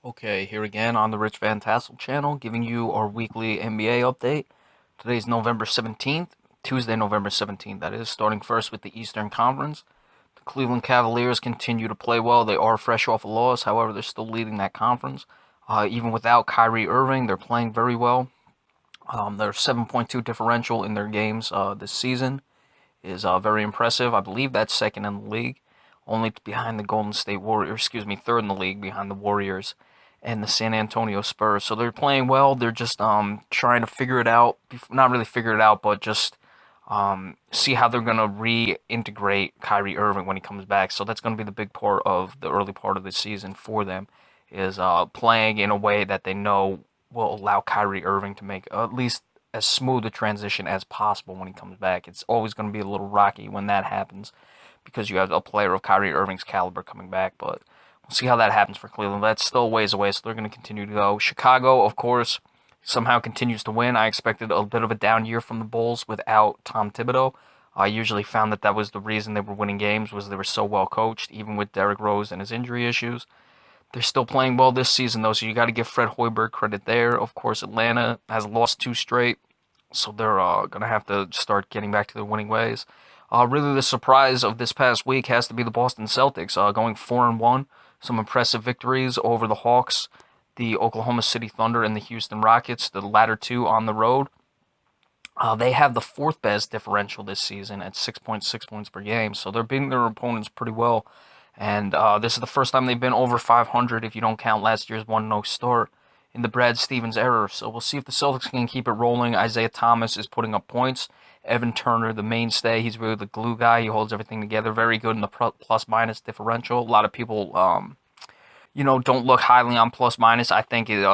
Okay, here again on the Rich Van Tassel channel, giving you our weekly NBA update. Today's November 17th, Tuesday, November 17th, that is, starting first with the Eastern Conference. The Cleveland Cavaliers continue to play well. They are fresh off a loss, however, they're still leading that conference. Even without Kyrie Irving, they're playing very well. Their 7.2 differential in their games this season is very impressive. I believe that's second in the league, only behind the Golden State Warriors, excuse me, third in the league behind the Warriors and the San Antonio Spurs. So they're playing well. They're just trying to figure it out. Not really figure it out, but just see how they're going to reintegrate Kyrie Irving when he comes back. So that's going to be the big part of the early part of the season for them, is playing in a way that they know will allow Kyrie Irving to make at least as smooth a transition as possible when he comes back. It's always going to be a little rocky when that happens because you have a player of Kyrie Irving's caliber coming back, but we'll see how that happens for Cleveland. That's still a ways away, so they're going to continue to go. Chicago, of course, somehow continues to win. I expected a bit of a down year from the Bulls without Tom Thibodeau. I usually found that was the reason they were winning games, was they were so well coached, even with Derrick Rose and his injury issues. They're still playing well this season, though, so you got to give Fred Hoiberg credit there. Of course, Atlanta has lost two straight, so they're going to have to start getting back to their winning ways. Really, the surprise of this past week has to be the Boston Celtics, going 4-1. Some impressive victories over the Hawks, the Oklahoma City Thunder, and the Houston Rockets, the latter two on the road. They have the fourth best differential this season at 6.6 points per game, so they're beating their opponents pretty well. And this is the first time they've been over 500 if you don't count last year's 1-0 start in the Brad Stevens era. So we'll see if the Celtics can keep it rolling. Isaiah Thomas is putting up points. Evan Turner, the mainstay, he's really the glue guy. He holds everything together. Very good in the plus minus differential. A lot of people, don't look highly on plus minus. I think it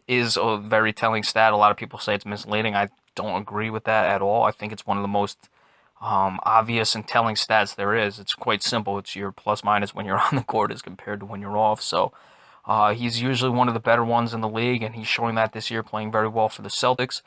is a very telling stat. A lot of people say it's misleading. I don't agree with that at all. I think it's one of the most obvious and telling stats there is. It's quite simple. It's your plus minus when you're on the court as compared to when you're off. So he's usually one of the better ones in the league, and he's showing that this year, playing very well for the Celtics.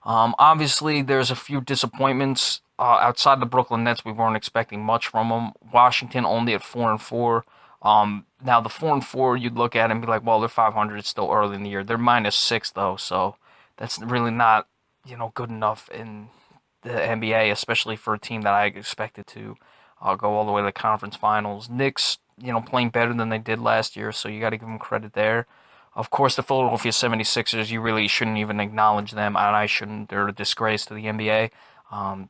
Obviously, there's a few disappointments. Outside the Brooklyn Nets, we weren't expecting much from them. Washington only at 4-4. Now the 4-4, you'd look at it and be like, well, they're 500. It's still early in the year. They're -6 though, so that's really not good enough in the NBA, especially for a team that I expected to go all the way to the conference finals. Knicks, playing better than they did last year, so you got to give them credit there. Of course, the Philadelphia 76ers, you really shouldn't even acknowledge them, and I shouldn't. They're a disgrace to the NBA.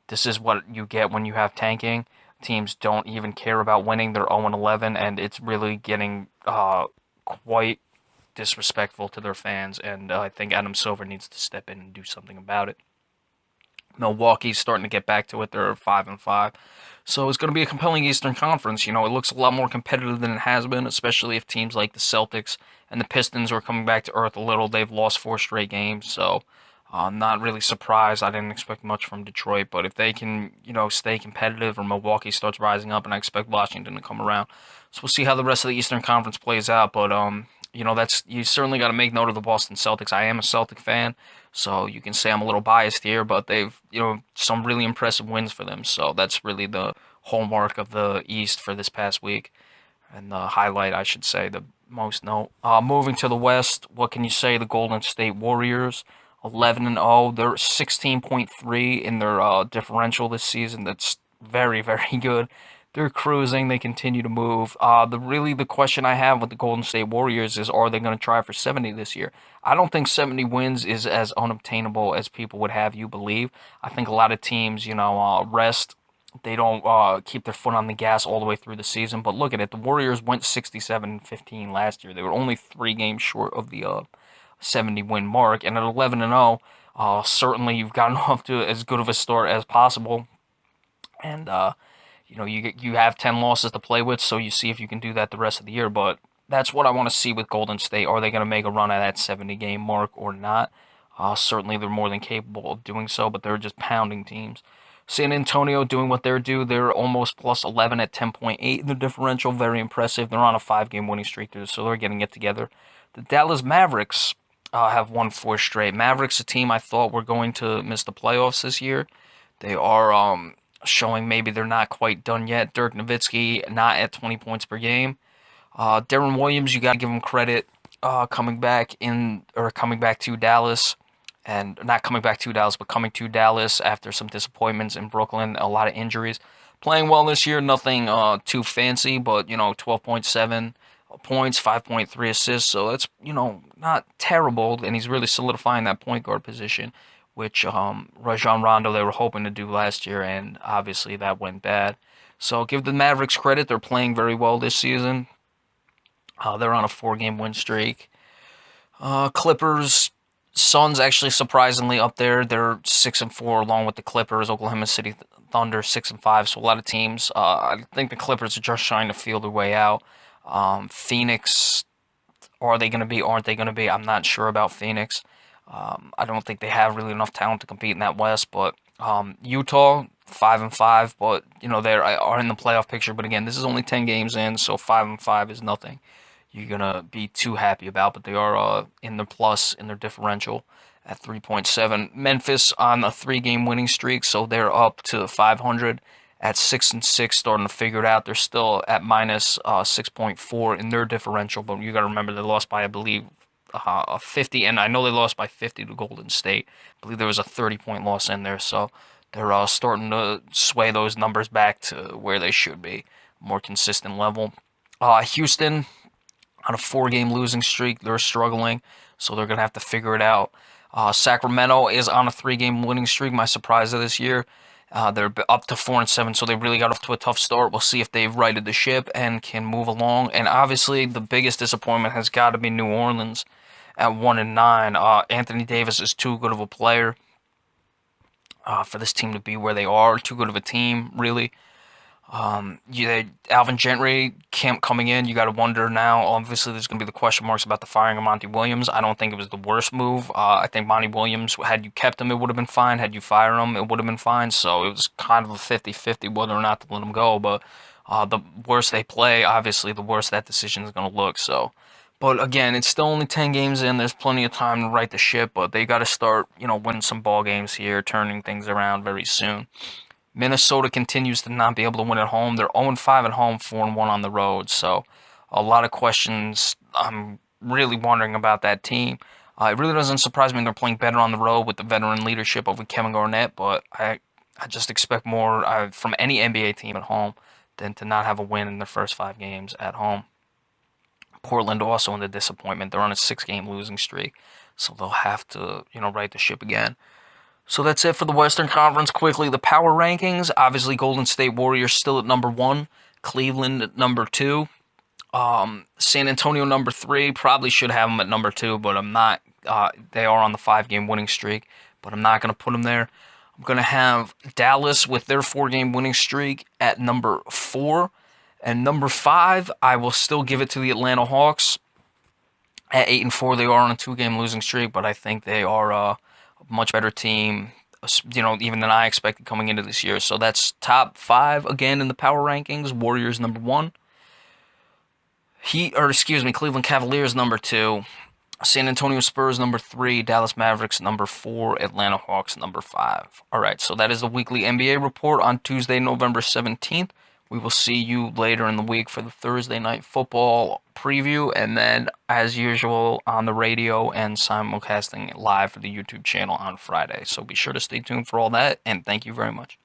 This is what you get when you have tanking. Teams don't even care about winning. They're 0-11, and it's really getting quite disrespectful to their fans, and I think Adam Silver needs to step in and do something about it. Milwaukee's starting to get back to it. They're 5-5. So it's going to be a compelling Eastern Conference. It looks a lot more competitive than it has been, especially if teams like the Celtics and the Pistons are coming back to earth a little. They've lost 4 straight games, so not really surprised. I didn't expect much from Detroit, but if they can, stay competitive, or Milwaukee starts rising up, and I expect Washington to come around. So we'll see how the rest of the Eastern Conference plays out, but that's, you certainly got to make note of the Boston Celtics. I am a Celtic fan, so you can say I'm a little biased here, but they've, some really impressive wins for them. So that's really the hallmark of the East for this past week, and the highlight, I should say, the most note. Moving to the West, what can you say? The Golden State Warriors, 11-0. They're 16.3 in their differential this season. That's very, very good. They're cruising. They continue to move. The question I have with the Golden State Warriors is, are they going to try for 70 this year? I don't think 70 wins is as unobtainable as people would have you believe. I think a lot of teams, rest. They don't keep their foot on the gas all the way through the season. But look at it. The Warriors went 67-15 last year. They were only 3 games short of the 70 win mark. And at 11-0, certainly you've gotten off to as good of a start as possible. And you have 10 losses to play with, so you see if you can do that the rest of the year. But that's what I want to see with Golden State. Are they going to make a run at that 70-game mark or not? Certainly, they're more than capable of doing so, but they're just pounding teams. San Antonio doing what they're due. They're almost plus 11 at 10.8 in the differential. Very impressive. They're on a 5-game winning streak, so they're getting it together. The Dallas Mavericks have won 4 straight. Mavericks, a team I thought were going to miss the playoffs this year. They are showing maybe they're not quite done yet. Dirk Nowitzki not at 20 points per game. Deron Williams, you got to give him credit. coming back to Dallas, and not coming back to Dallas, but coming to Dallas after some disappointments in Brooklyn, a lot of injuries. Playing well this year, nothing too fancy, but 12.7 points, 5.3 assists, so that's not terrible, and he's really solidifying that point guard position, which Rajon Rondo they were hoping to do last year, and obviously that went bad. So give the Mavericks credit; they're playing very well this season. They're on a 4-game win streak. Clippers, Suns actually surprisingly up there. They're 6-4 along with the Clippers. Oklahoma City Thunder 6-5. So a lot of teams. I think the Clippers are just trying to feel their way out. Phoenix, are they going to be? Aren't they going to be? I'm not sure about Phoenix. I don't think they have really enough talent to compete in that West. But Utah 5-5, but they are in the playoff picture. But again, this is only 10 games in, so 5-5 is nothing you're gonna be too happy about, but they are in the plus in their differential at 3.7. Memphis on a 3-game winning streak, so they're up to 500 at 6-6, starting to figure it out. They're still at minus 6.4 in their differential, but you got to remember they lost by, I believe, 50, and I know they lost by 50 to Golden State. I believe there was a 30-point loss in there, so they're starting to sway those numbers back to where they should be, more consistent level. Houston on a 4-game losing streak. They're struggling, so they're going to have to figure it out. Sacramento is on a 3-game winning streak, my surprise of this year. They're up to 4-7, so they really got off to a tough start. We'll see if they've righted the ship and can move along. And obviously, the biggest disappointment has got to be New Orleans at 1-9. Anthony Davis is too good of a player for this team to be where they are. Too good of a team, really. Alvin Gentry coming in, you got to wonder now. Obviously, there's going to be the question marks about the firing of Monty Williams. I don't think it was the worst move. I think Monty Williams, had you kept him, it would have been fine. Had you fired him, it would have been fine. So it was kind of a 50-50 whether or not to let him go. But the worse they play, obviously, the worse that decision is going to look. So, but again, it's still only 10 games in. There's plenty of time to right the ship, but they got to start, winning some ball games here, turning things around very soon. Minnesota continues to not be able to win at home. They're 0-5 at home, 4-1 on the road. So a lot of questions. I'm really wondering about that team. It really doesn't surprise me they're playing better on the road with the veteran leadership of Kevin Garnett, but I just expect more from any NBA team at home than to not have a win in their first 5 games at home. Portland also in the disappointment. They're on a 6-game losing streak, so they'll have to, right the ship again. So that's it for the Western Conference. Quickly, the power rankings. Obviously, Golden State Warriors still at number 1. Cleveland at number 2. San Antonio number 3. Probably should have them at number 2, but I'm not. They are on the 5-game winning streak, but I'm not going to put them there. I'm going to have Dallas with their 4-game winning streak at number 4. And number 5, I will still give it to the Atlanta Hawks. At 8-4, they are on a 2-game losing streak, but I think they are a much better team, even than I expected coming into this year. So that's top 5 again in the power rankings. Warriors number 1. Cleveland Cavaliers number 2. San Antonio Spurs number 3. Dallas Mavericks number 4. Atlanta Hawks number 5. All right, so that is the weekly NBA report on Tuesday, November 17th. We will see you later in the week for the Thursday night football preview, and then, as usual, on the radio and simulcasting live for the YouTube channel on Friday. So be sure to stay tuned for all that, and thank you very much.